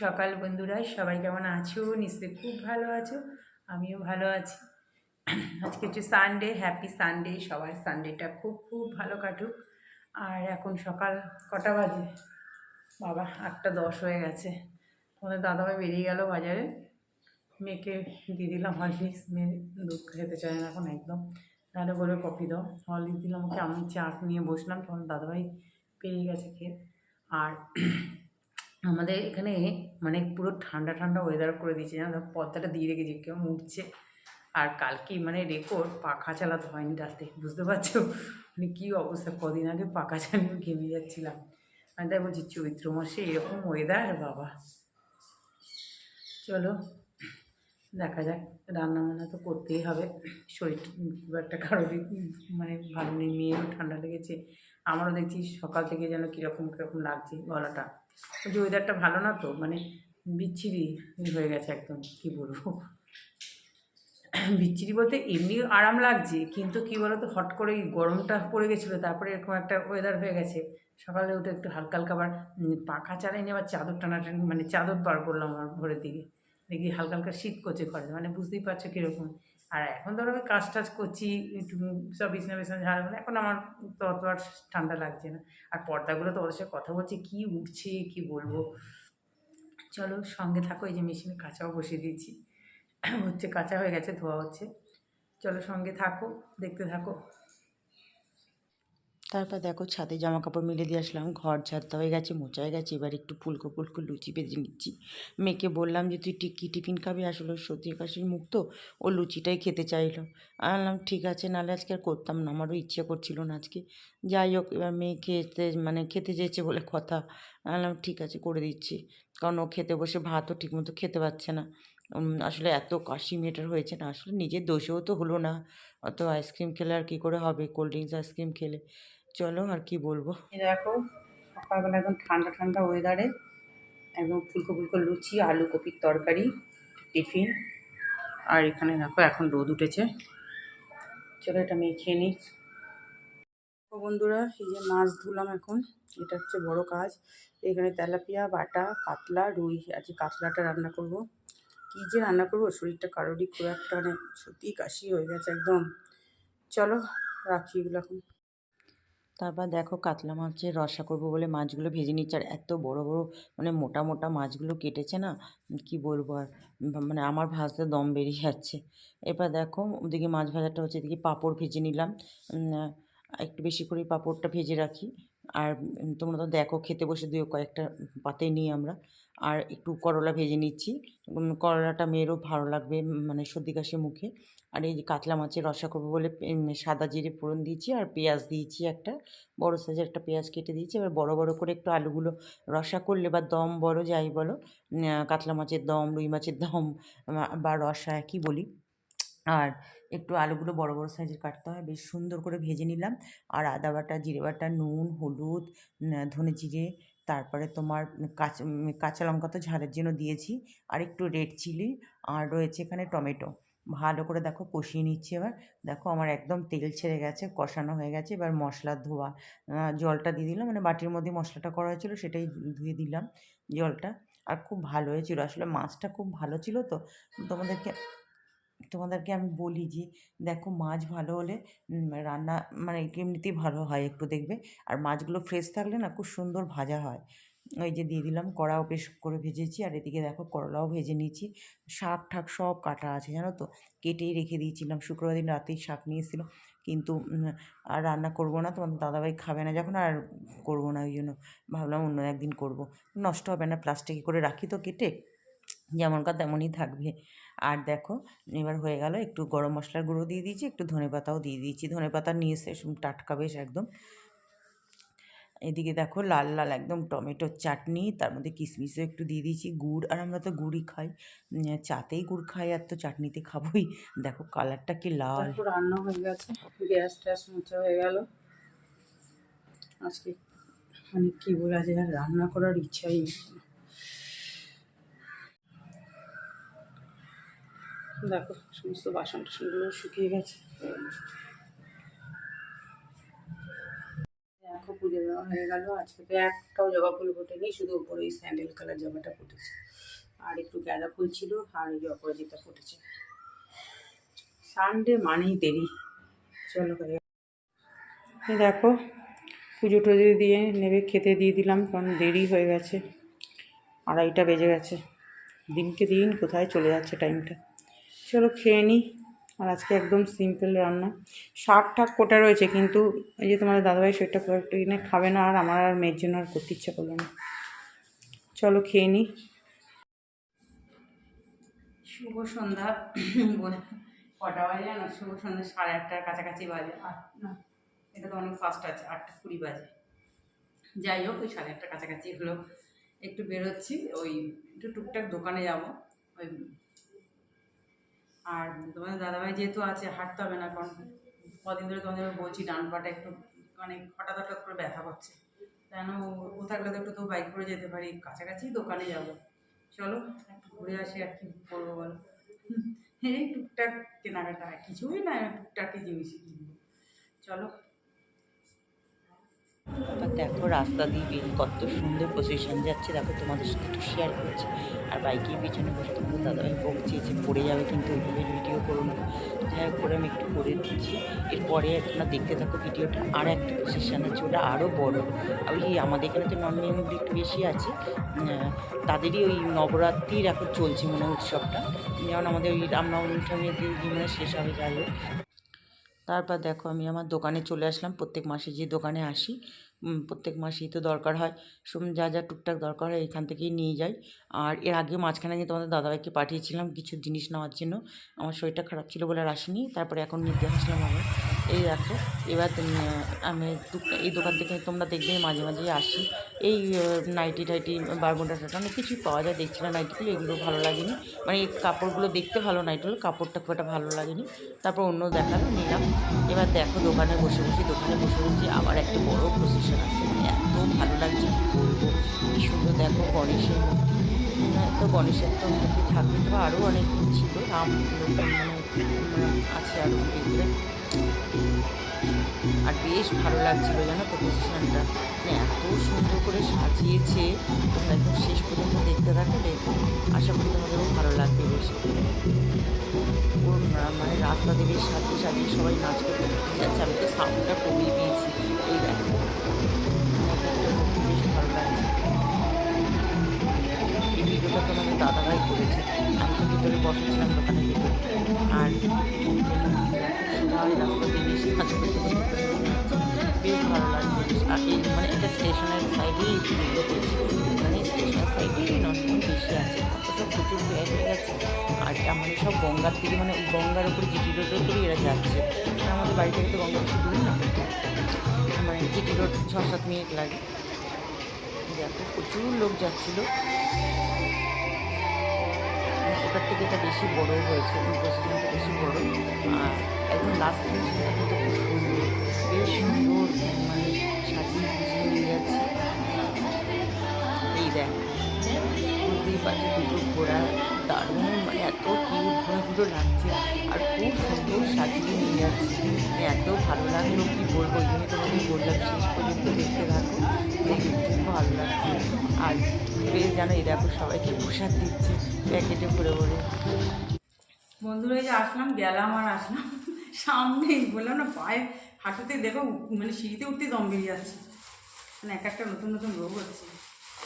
সকাল বন্ধুরা, সবাই কেমন আছো? নিশ্চয়ই খুব ভালো আছো, আমিও ভালো আছি। আজকে হচ্ছে সানডে, হ্যাপি সানডে। সবার সানডেটা খুব খুব ভালো কাটুক। আর এখন সকাল কটা বাজে? বাবা 8টা 10 হয়ে গেছে। তোমাদের দাদাভাই বেরিয়ে গেল বাজারে। মেয়েকে দিয়ে দিলাম হরলিক্স। মেয়ে দুধ খেতে চায় না এখন একদম, তাহলে বলে কফি দাও। হরলিক্স দিলাম ওকে, আমি চা নিয়ে বসলাম, তখন দাদাভাই পেরিয়ে গেছে খেয়ে। আর আমাদের এখানে মানে পুরো ঠান্ডা ঠান্ডা ওয়েদার করে দিয়েছে, জানো, পর্দাটা দিয়ে রেখেছি, কেউ উঠছে। আর কালকে মানে রেকর্ড, পাখা চালাতে হয়নি রাতে, বুঝতে পারছো মানে কী অবস্থা। কদিন আগে পাখা চালিয়ে ঘেমে যাচ্ছিলাম। আমি তাই বলছি চৈত্র মাসে এরকম ওয়েদার, বাবা। চলো দেখা যাক, রান্না বান্না তো করতেই হবে। শরীরটা খুব একটা কারো মানে ভালো নেই, মেয়েরও ঠান্ডা লেগেছে, আমারও দেখছি সকাল থেকে যেন কীরকম কীরকম লাগছে গলাটা। যে ওয়েদারটা ভালো না তো, মানে বিচ্ছিরি হয়ে গেছে একদম, কী বলবো। বিচ্ছিরি বলতে এমনি আরাম লাগছে, কিন্তু কী বলো তো, হট করে গরমটা পড়ে গেছিলো, তারপরে এরকম একটা ওয়েদার হয়ে গেছে। সকালে উঠে একটু হালকা হালকা আবার পাখা চালাইনি, আবার চাদর টানাটানি, মানে চাদর বার করলাম আমার ভোরের দিকে, দেখি হালকা হালকা শীত করছে ঘরে, মানে বুঝতেই পারছো কীরকম। আর এখন ধরো আমি কাজ টাজ করছি, একটু সব বিছনা বিছনা ঝাড়, মানে এখন আমার তো অত আর ঠান্ডা লাগছে না। আর পর্দাগুলো তো ওদের সাথে কথা বলছি, কী উঠছে কী বলবো। চলো সঙ্গে থাকো, এই যে মেশিনে কাঁচাও বসিয়ে দিয়েছি, হচ্ছে কাঁচা হয়ে গেছে, ধোয়া হচ্ছে। চলো সঙ্গে থাকো, দেখতে থাকো। তারপর দেখো ছাদে জামা কাপড় মেলে দিয়ে আসলাম, ঘর ঝাড়তে হয়ে গেছে, মোছা হয়ে গেছে, এবার একটু ফুলকো ফুলকো লুচি ভেজে নিচ্ছি। মেয়েকে বললাম যে তুই কী টিফিন খাবি, আসলে সর্দি কাশির মুখ তো, ও লুচিটাই খেতে চাইলো। আমি বললাম ঠিক আছে, নাহলে আজকে আর করতাম না, আমারও ইচ্ছে করছিল না আজকে। যাই হোক, এবার মেয়ে খেতে চেয়েছে বলে কথা। আমি বললাম ঠিক আছে করে দিচ্ছি, কারণ ও খেতে বসে ভাতও ঠিকমতো খেতে পারছে না। আসলে এত কাশি মেয়েটার হয়েছে না, আসলে নিজের দোষেও তো হলো না, অত আইসক্রিম খেলে আর কী করে হবে, কোল্ড ড্রিঙ্কস আইসক্রিম খেলে। চলো আর কি বলবো। এই দেখো, সকালবেলা একদম ঠান্ডা ঠান্ডা ওয়েদারে একদম ফুলকো ফুলকো লুচি, আলু কপির তরকারি, টিফিন। আর এখানে দেখো এখন রোদ উঠেছে, চলো এটা মেয়ে খেয়ে নিই। তো বন্ধুরা, এই যে মাছ ধুলাম এখন, এটা হচ্ছে বড় কাজ। এখানে তেলাপিয়া বাটা, কাতলা, রুই, আজকে কাতলাটা রান্না করব। কী যে রান্না করবো, শরীরটা কারোরই খুব একটা, মানে সত্যিই কাশি হয়ে গেছে একদম। চলো রাখি এগুলো এখন। তারপর দেখো কাতলা মাছের রসা করবো বলে মাছগুলো ভেজে নিচ্ছে, আর এত বড় বড় মানে মোটা মোটা মাছগুলো কেটেছে না, কি বলবো আর, মানে আমার ভাজতে দম বেরিয়ে যাচ্ছে। এবার দেখো ওদিকে মাছ ভাজাটা হচ্ছে, এদিকে পাঁপড় ভেজে নিলাম। একটু বেশি করে পাঁপড়টা ভেজে রাখি। আর তোমরা তো দেখো খেতে বসে দিও, কয়েকটা পাতে নিই আমরা। আর একটু করলা ভেজে নিচ্ছি, করলাটা মেয়েরও ভালো লাগবে, মানে সর্দি কাশি মুখে। আর এই যে কাতলা মাছের রসা করবো বলে সাদা জিরে ফোড়ন দিয়েছি, আর পেঁয়াজ দিয়েছি, একটা বড় সাইজের একটা পেঁয়াজ কেটে দিয়েছি। এবার বড় বড় করে একটু আলুগুলো, রসা করলে বা দম বলো যাই বলো, কাতলা মাছের দম, রুই মাছের দম বা রসা একই বলি। আর একটু আলুগুলো বড় বড় সাইজের কাটতে হয়, বেশ সুন্দর করে ভেজে নিলাম। আর আদা বাটা, জিরে বাটা, নুন, হলুদ, ধনে জিরে, তারপরে তোমার কাঁচা লঙ্কা তো ঝালের জন্য দিয়েছি, আর একটু রেড চিলি, আর রয়েছে এখানে টমেটো। ভালো করে দেখো কষিয়ে নিচ্ছি এবার। দেখো আমার একদম তেল ছেড়ে গেছে, কষানো হয়ে গেছে। এবার মশলা ধোয়া জলটা দিয়ে দিলাম, মানে বাটির মধ্যে মশলাটা করা হয়েছিল সেটাই ধুয়ে দিলাম জলটা। আর খুব ভালো হয়েছিল, আসলে মাছটা খুব ভালো ছিল তো। তোমাদেরকে তোমাদেরকে আমি বলি যে দেখো মাছ ভালো হলে রান্না মানে এমনিতেই ভালো হয় একটু, দেখবে। আর মাছগুলো ফ্রেশ থাকলে না খুব সুন্দর ভাজা হয়। ওই যে দিয়ে দিলাম, কড়াও বেশ করে ভেজেছি। আর এদিকে দেখো করলাও ভেজে নিয়েছি। শাক ঠাক সব কাটা আছে জানো তো, কেটেই রেখে দিয়েছিলাম, শুক্রবার দিন রাতেই শাক নিয়েছিল। কিন্তু আর রান্না করব না, তোমার দাদাভাই খাবে না যখন, আর করব না, ওই জন্য ভাবলাম অন্য একদিন করব। নষ্ট হবে না, প্লাস্টিকে করে রাখি তো কেটে, যেমনকার তেমনই থাকবে। আর দেখো এবার হয়ে গেল, একটু গরম মশলার গুঁড়ো দিয়ে দিয়েছি, একটু ধনেপাতাও দিয়ে দিয়েছি, ধনেপাতা নিয়ে এসে টাটকা বেশ একদম। এদিকে দেখো লাল লাল একদম টমেটোর চাটনি, তার মধ্যে কিশমিশও একটু দিয়ে দিয়েছি, গুড়, আর আমরা তো গুড়ই খাই, চাতেই গুড় খাই, আর তো চাটনিতে খাবোই। দেখো কালারটা কি লাল। দেখো রান্না হয়ে গেছে, গ্যাস ট্যাস মোছা হয়ে গেল। আজকে মানে কী বলে, আজকে আর রান্না করার ইচ্ছাই নেই। দেখো সমস্ত বাসন টাসনগুলো শুকিয়ে গেছে। দেখো পুজো দেওয়া হয়ে গেল। আজকে তো একটাও জবা ফুল ফোটেনি, শুধু উপরে ওই স্যান্ডেল কালার জামাটা ফুটেছে। আর একটু গাঁদা ফুল ছিল, আর এই অপরাজিতা ফুটেছে। সানডে মানেই দেরি। চলো দেখো, পুজো টুজো দিয়ে নেবে, খেতে দিয়ে দিলাম, কারণ দেরি হয়ে গেছে, 2:30 বেজে গেছে। দিনকে দিন কোথায় চলে যাচ্ছে টাইমটা। চলো খেয়ে নিই। আর আজকে একদম সিম্পল রান্না, শাক ঠাক কোটা রয়েছে, কিন্তু এই যে তোমাদের দাদাভাই সেটা একটু কিনে খাবে না, আর আমার আর মেয়ের জন্য আর করতে ইচ্ছা করলো না। চলো খেয়ে নিই। শুভ সন্ধ্যা। কটা বাজে জানো? শুভ সন্ধ্যা 8:30 কাছাকাছি বাজে। না, এটা তো অনেক ফাস্ট আছে, 8:20 বাজে। যাই হোক, ওই 8:30 কাছাকাছি হলো। একটু বেরোচ্ছি, ওই একটু টুকটাক দোকানে যাব। ওই আর তোমাদের দাদাভাই যেহেতু আছে, হাঁটতে হবে না, কারণ কদিন ধরে তোমাদের বলছি ডান পাটা একটু মানে হঠাৎ হঠাৎ করে ব্যথা করছে। কেন ও থাকলে তো একটু তো বাইক করে যেতে পারি, কাছাকাছি দোকানে যাব। চলো একটু ঘুরে আসি, আর কি করবো বলো। এই টুকটাক কেনাকাটা, কিছুই না, টুকটাকই জিনিসই কিনবো। চলো। তারপর দেখো রাস্তা দিয়ে বেশ কত সুন্দর প্রসেশন যাচ্ছে, দেখো তোমাদের সাথে একটু শেয়ার করছি। আর বাইকের পিছনে বসে তোমাদের দাদাভাই বকছে যে পড়ে যাবে, কিন্তু ওইভাবে ভিডিও করো না। যাই হোক করে আমি একটু করে দিচ্ছি। এরপরে তোমরা দেখতে থাকো ভিডিওটা। আর একটা প্রসেশন আছে, ওটা আরও বড়। আর ওই আমাদের এখানে তো নর্মালি একটু বেশি আছে, তাদেরই ওই নবরাত্রির এখন চলছে মনে উৎসবটা, যেমন আমাদের ওই রামনবমীর দিন মানে শেষ হবে। যাই হোক, তারপর দেখো আমি আমার দোকানে চলে আসলাম। প্রত্যেক মাসে যে দোকানে আসি, প্রত্যেক মাসেই তো দরকার হয়, যা যা টুকটাক দরকার হয় এখান থেকেই নিয়ে যাই। আর এর আগে মাঝখানে গিয়ে তোমাদের দাদাভাইকে পাঠিয়েছিলাম কিছু জিনিস নেওয়ার জন্য, আমার শরীরটা খারাপ ছিল বলে আর আসেনি। তারপরে এখন নিতে আসলাম আবার। এই দেখো, এবার আমি এই দোকান থেকে তোমরা দেখবে মাঝে মাঝেই আসি। এই নাইটি টাইটি বারমুডা টাটা অনেক কিছুই পাওয়া যায়। দেখছিলাম নাইটিগুলো, এগুলো ভালো লাগেনি, মানে এই কাপড়গুলো দেখতে ভালো, নাইটিগুলো কাপড়টা খুব একটা ভালো লাগেনি। তারপর অন্য দেখালো, নিলাম। এবার দেখো দোকানে বসে আবার একটা বড় প্রসেশন আছে, মানে এত ভালো লাগছে কী বলবো। কী সুন্দর দেখো গণেশের মূর্তি, এত গণেশের তো মূর্তি থাকবে, তো আরও অনেক ছিল, রাম মানে আছে আরও এগুলো। আর বেশ ভালো লাগছিলো জানো তো প্রসেশনটা, মানে এত সুন্দর করে সাজিয়েছে। তোমরা একদম শেষ পর্যন্ত দেখতে থাকো, দেখো আশা করি তোমাদেরও ভালো লাগবে বেশ। মানে রাস্তা দিয়ে সাজিয়ে সাজিয়ে সবাই নাচ করতে করতে যাচ্ছে, আমি তো সাউন্ডটা কমিয়ে দিয়েছি। এই দেখো বেশ ভালো লাগছে। এই ভিডিওটা তো আমাদের দাদাভাই করেছে, আমি তো ভিতরে বসেছিলাম দোকানের ভিতরে। আর সবাই রাস্তা দিয়ে বেশি নাচ করতে করতে বেশ ভালো লাগছে বেশ। আর এই মানে একটা স্টেশনের সাইডেই ভিডিও করেছি, মানে স্টেশনের সাইডেই নন্দন বেশি আছে, সব প্রচুর ব্যয় হয়ে গেছে। আর আমাদের সব গঙ্গার দিকে, মানে ওই গঙ্গার উপরে জিটি রোডের উপরেই এরা যাচ্ছে, আমাদের বাড়ি থেকে তো গঙ্গা বেশি দূর না, মানে জিটি রোড 6-7 মিনিট লাগে। দেখো প্রচুর লোক যাচ্ছিলো, ওটার থেকে এটা বেশি বড়ো হয়েছে, প্রসেশনটা বেশি বড়ো। আর একদম লাস্ট ফিনিশিংটা কিন্তু খুব সুন্দর, বেশ সুন্দর, মানে সাজিয়ে গুজিয়ে নিয়ে যাচ্ছে। এই দেখ বুঝতেই পারছি দুটো ঘোড়া, দারুণ, মানে এত কিউট ঘোড়াগুলো লাগছে, আর খুব সুন্দর সাজিয়ে নিয়ে যাচ্ছে, মানে এত ভালো লাগলো কী বলবো। ওই জন্য তোমাকে বললাম শেষ পর্যন্ত দেখতে থাকো, দেখে খুব ভালো লাগছে। আর বেশ জানো, এই দেখো সবাইকে প্রসাদ দিচ্ছে প্যাকেটে ভরে ভরে। বন্ধুরা এই যে আসলাম, গেলাম আর আসলাম, সামনেই বললাম না, পায়ে হাঁটুতে দেখো, মানে সিঁড়িতে উঠতে দম বেরিয়ে যাচ্ছে, মানে এক একটা নতুন নতুন রোগ হচ্ছে।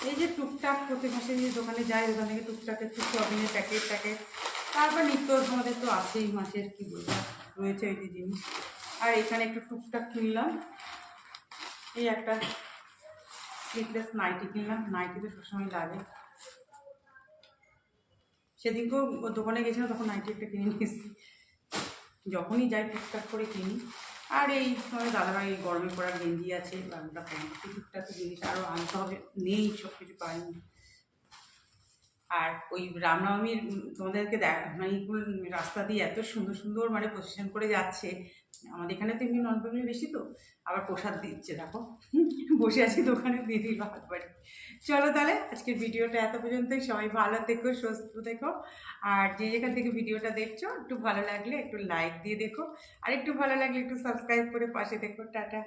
এই যে টুকটাক প্রত্যেক মাসে যে দোকানে যাই, ওখান থেকে টুকটাক একটু শপিংয়ের প্যাকেট, তারপর নিত্য আমাদের তো আছেই মাসের, কী বলবো, রয়েছে ওই যে জিনিস। আর এখানে একটু টুকটাক কিনলাম, এই একটা স্লিপলেস নাইটি কিনলাম, নাইটি তো সবসময় লাগে। সেদিনকেও দোকানে গেছিলাম, তখন নাইটি একটা কিনে নিয়েছি, যখনই যাই টুকটাক করে কিনি। আর এই সময় দাদাভাই গরমে পড়া গেঞ্জি আছে, বাংলা প্যান্ট, টুকটাক জিনিস আরও আনতে হবে, নেই সব কিছু পাইনি। আর ওই রামনবমীর তোমাদেরকে মানে রাস্তা দিয়ে এত সুন্দর সুন্দর মানে প্রসেশন করে যাচ্ছে। আমাদের এখানে তো এমনি নন বেঙ্গলি বেশি, তো আবার প্রসাদ দিচ্ছে, দেখো বসে আছি দোকানে, দিয়ে দিল হাত বাড়ি। চলো তাহলে আজকের ভিডিওটা এত পর্যন্তই, সবাই ভালো থেকো, সুস্থ থেকো। আর যে যেখান থেকে ভিডিওটা দেখছো, একটু ভালো লাগলে একটু লাইক দিয়ে দেখো, আর একটু ভালো লাগলে একটু সাবস্ক্রাইব করে পাশে দেখো। টাটা।